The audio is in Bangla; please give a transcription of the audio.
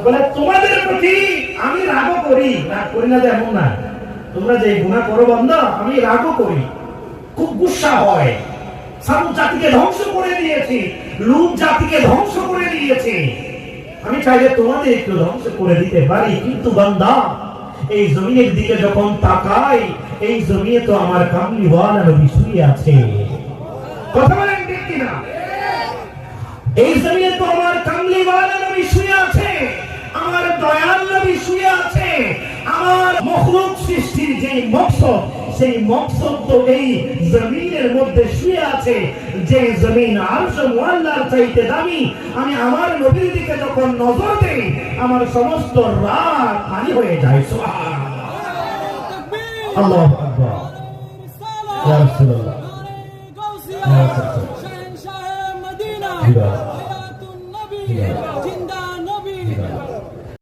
বলে তোমাদের প্রতি আমি রাগ করি, রাগ করি না এমন না, তোমরা যে গুনাহ করো বান্দা আমি রাগও করি, খুব গুসা হয়। সামুদ জাতিকে ধ্বংস করে দিয়েছি, লূত জাতিকে ধ্বংস করে দিয়েছি, আমি চাইলে তোমাদের একটু ধ্বংস করে দিতে পারি, কিন্তু বান্দা এই জমিনের দিকে যখন তাকাই এই জমিনে তো আমার কামলিওয়ালা নবী শুয়ে আছে। কথা বলেন ঠিক কিনা? এই জমিনে তো আমার কামলিওয়ালা নবী শুয়ে আছে, আমার দয়াল নবী শুয়ে আছে, আমার মখলুক সৃষ্টির যে মকসদ সেই মকসদ তো এই জমিনের মধ্যে শুয়ে আছে, যে জমিন আরশ মুআল্লার চাইতে দামি। আমি আমার নবীর দিকে যখন নজর দেই আমার সমস্ত রাগ খালি হয়ে যায়। সুবহানাল্লাহ, আল্লাহু আকবার, ইয়া রাসূলুল্লাহ।